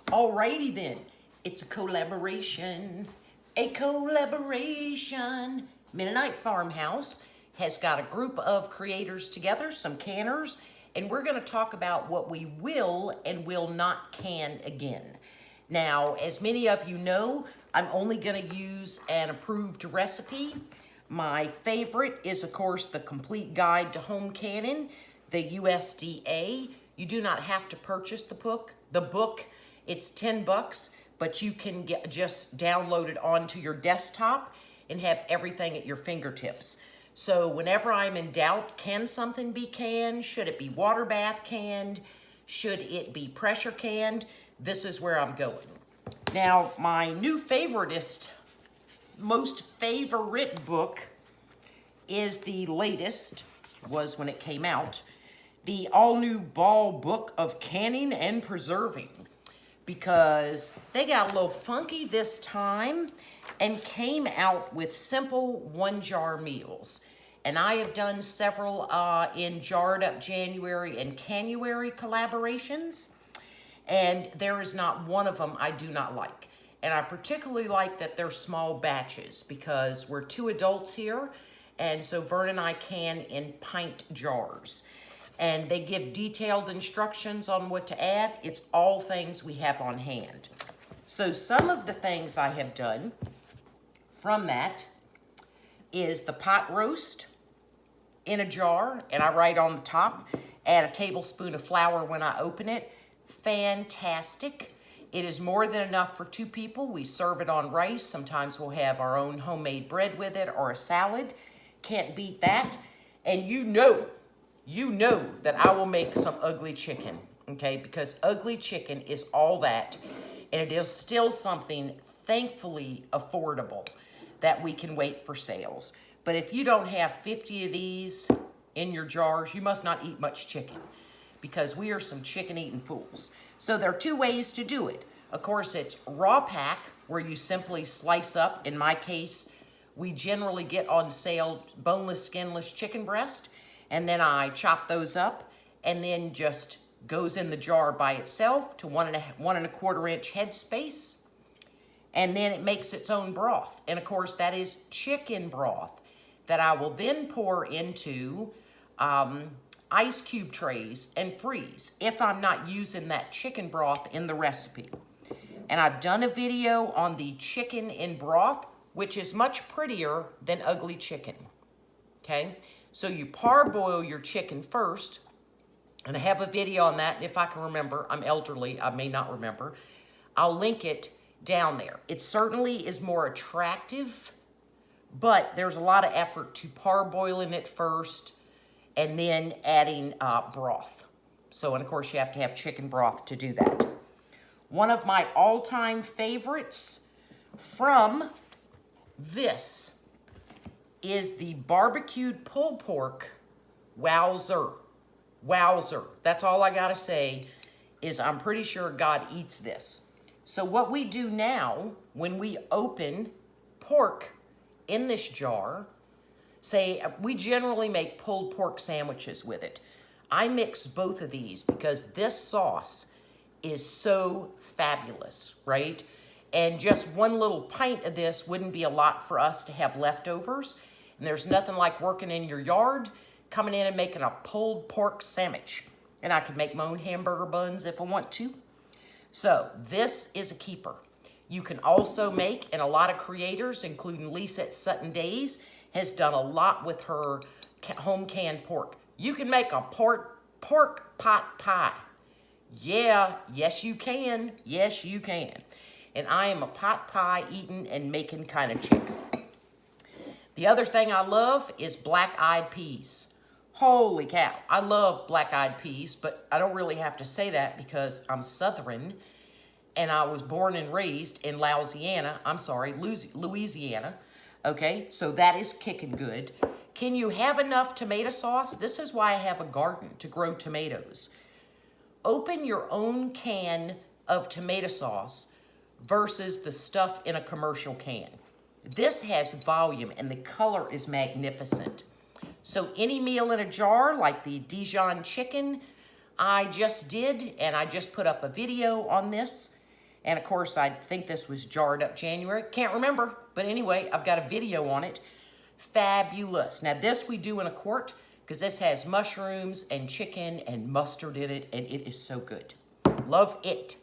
Alrighty then, it's a collaboration. A collaboration. Mennonite Farmhouse has got a group of creators together, some canners, and we're going to talk about what we will and will not can again. Now, as many of you know, I'm only going to use an approved recipe. My favorite is, of course, the Complete Guide to Home Canning, the USDA. You do not have to purchase the book. It's $10, but you can just download it onto your desktop and have everything at your fingertips. So whenever I'm in doubt, can something be canned? Should it be water bath canned? Should it be pressure canned? This is where I'm going. Now, my new most favorite book is the latest, was when it came out, the all-new Ball Book of Canning and Preserving, because they got a little funky this time and came out with simple one-jar meals. And I have done several in Jarred Up January and Canuary collaborations, and there is not one of them I do not like. And I particularly like that they're small batches because we're 2 adults here, and so Vern and I can in pint jars. And they give detailed instructions on what to add. It's all things we have on hand. So some of the things I have done from that is the pot roast in a jar, and I write on the top, add a tablespoon of flour when I open it. Fantastic. It is more than enough for 2 people. We serve it on rice. Sometimes we'll have our own homemade bread with it or a salad. Can't beat that. And you know that I will make some ugly chicken, okay? Because ugly chicken is all that, and it is still something thankfully affordable that we can wait for sales. But if you don't have 50 of these in your jars, you must not eat much chicken, because we are some chicken-eating fools. So there are 2 ways to do it. Of course, it's raw pack, where you simply slice up. In my case, we generally get on sale boneless, skinless chicken breast, and then I chop those up, and then just goes in the jar by itself to 1 1/4 inch headspace, and then it makes its own broth. And of course, that is chicken broth that I will then pour into ice cube trays and freeze if I'm not using that chicken broth in the recipe. And I've done a video on the chicken in broth, which is much prettier than ugly chicken, okay? So you parboil your chicken first, and I have a video on that, and if I can remember, I'm elderly, I may not remember, I'll link it down there. It certainly is more attractive, but there's a lot of effort to parboiling it first and then adding broth. So, and of course, you have to have chicken broth to do that. One of my all-time favorites from this is the barbecued pulled pork wowzer. Wowzer. That's all I gotta say is I'm pretty sure God eats this. So what we do now when we open pork in this jar, say we generally make pulled pork sandwiches with it. I mix both of these because this sauce is so fabulous, right? And just 1 little pint of this wouldn't be a lot for us to have leftovers. And there's nothing like working in your yard, coming in and making a pulled pork sandwich. And I can make my own hamburger buns if I want to. So this is a keeper. You can also make, and a lot of creators, including Lisa at Sutton Days, has done a lot with her home canned pork. You can make a pork pot pie. Yeah, yes you can. Yes you can. And I am a pot pie eating and making kind of chick. The other thing I love is black-eyed peas. Holy cow, I love black-eyed peas, but I don't really have to say that because I'm Southern and I was born and raised in Louisiana, okay? So that is kicking good. Can you have enough tomato sauce? This is why I have a garden, to grow tomatoes. Open your own can of tomato sauce versus the stuff in a commercial can. This has volume and the color is magnificent. So any meal in a jar, like the Dijon chicken I just did, and I just put up a video on this, And of course, I think this was jarred up January. Can't remember. But anyway, I've got a video on it. Fabulous. Now this we do in a quart because this has mushrooms and chicken and mustard in it, and it is so good. Love it.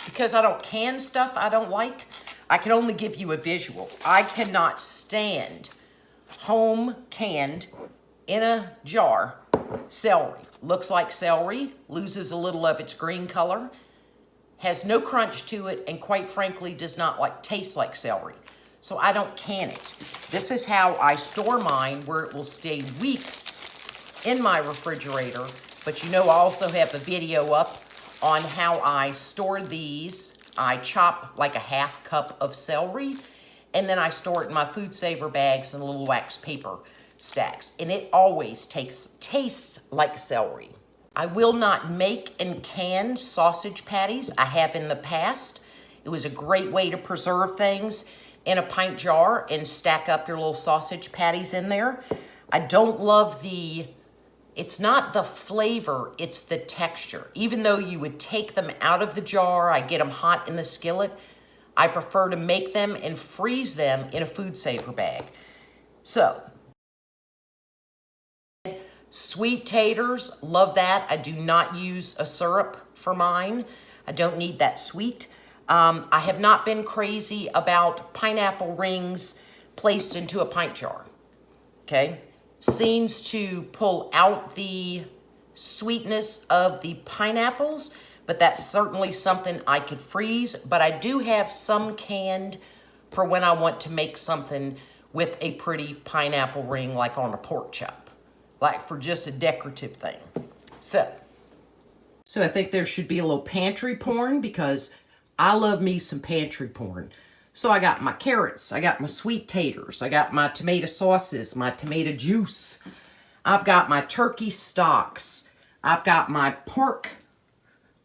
Because I don't can stuff I don't like, I can only give you a visual. I cannot stand home canned in a jar celery. Looks like celery, loses a little of its green color, has no crunch to it, and quite frankly does not taste like celery. So I don't can it. This is how I store mine, where it will stay weeks in my refrigerator. But you know, I also have a video up on how I store these. I chop like a half cup of celery, and then I store it in my food saver bags and little wax paper stacks. And it always tastes like celery. I will not make and can sausage patties. I have in the past. It was a great way to preserve things in a pint jar and stack up your little sausage patties in there. I don't love it's not the flavor, it's the texture. Even though you would take them out of the jar, I get them hot in the skillet, I prefer to make them and freeze them in a food saver bag. So, sweet taters, love that. I do not use a syrup for mine. I don't need that sweet. I have not been crazy about pineapple rings placed into a pint jar, okay? Seems to pull out the sweetness of the pineapples, but that's certainly something I could freeze. But I do have some canned for when I want to make something with a pretty pineapple ring, like on a pork chop, like for just a decorative thing. So I think there should be a little pantry porn, because I love me some pantry porn. So I got my carrots, I got my sweet taters, I got my tomato sauces, my tomato juice. I've got my turkey stocks. I've got my pork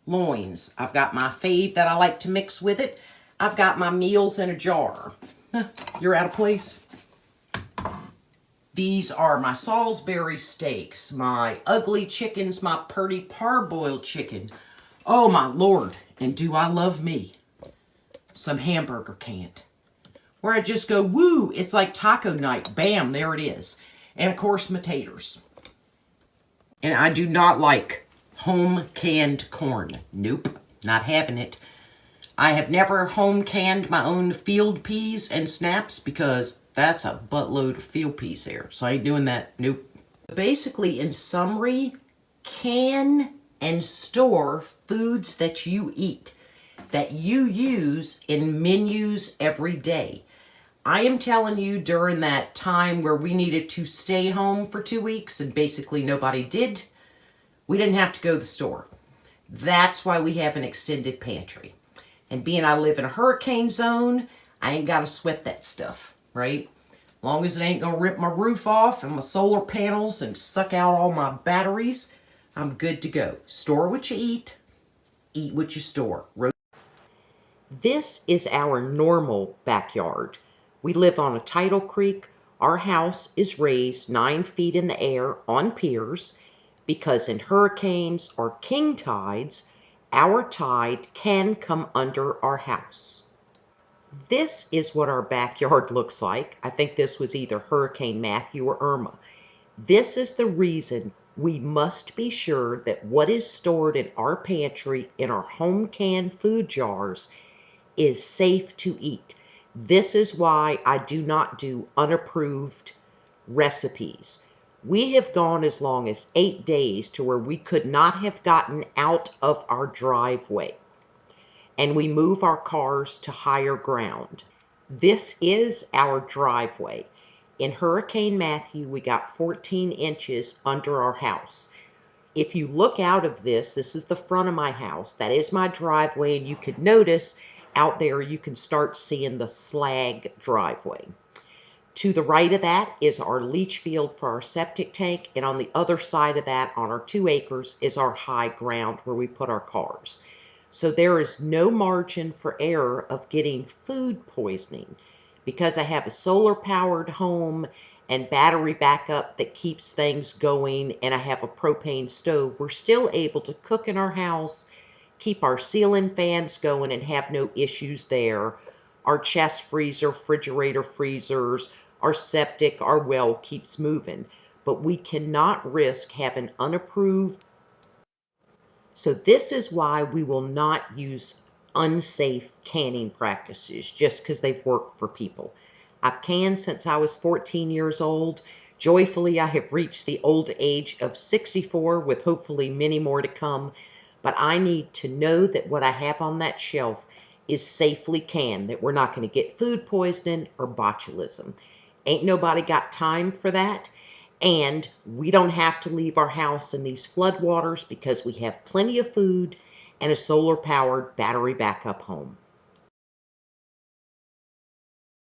loins. I've got my fave that I like to mix with it. I've got my meals in a jar. You're out of place. These are my Salisbury steaks, my ugly chickens, my purdy parboiled chicken. Oh my Lord, and do I love me some hamburger canned, where I just go, woo, it's like taco night. Bam, there it is. And of course, my taters. And I do not like home canned corn. Nope, not having it. I have never home canned my own field peas and snaps, because that's a buttload of field peas there. So I ain't doing that. Nope. Basically, in summary, can and store foods that you eat, that you use in menus every day. I am telling you, during that time where we needed to stay home for 2 weeks and basically nobody did, we didn't have to go to the store. That's why we have an extended pantry. And being I live in a hurricane zone, I ain't got to sweat that stuff, right? Long as it ain't going to rip my roof off and my solar panels and suck out all my batteries, I'm good to go. Store what you eat what you store. This is our normal backyard. We live on a tidal creek. Our house is raised 9 feet in the air on piers, because in hurricanes or king tides, our tide can come under our house. This is what our backyard looks like. I think this was either Hurricane Matthew or Irma. This is the reason we must be sure that what is stored in our pantry, in our home canned food jars, is safe to eat. This is why I do not do unapproved recipes. We have gone as long as 8 days to where we could not have gotten out of our driveway, and we move our cars to higher ground. This is our driveway. In Hurricane Matthew, we got 14 inches under our house. If you look out of this is the front of my house. That is my driveway, and you could notice out there, you can start seeing the slag driveway. To the right of that is our leach field for our septic tank, and on the other side of that, on our 2 acres, is our high ground where we put our cars. So there is no margin for error of getting food poisoning. Because I have a solar-powered home and battery backup that keeps things going, and I have a propane stove, we're still able to cook in our house, keep our ceiling fans going and have no issues there. Our chest freezer, refrigerator freezers, our septic, our well keeps moving. But we cannot risk having unapproved. So this is why we will not use unsafe canning practices just because they've worked for people. I've canned since I was 14 years old. Joyfully, I have reached the old age of 64 with hopefully many more to come. But I need to know that what I have on that shelf is safely canned, that we're not going to get food poisoning or botulism. Ain't nobody got time for that. And we don't have to leave our house in these floodwaters because we have plenty of food and a solar powered battery backup home.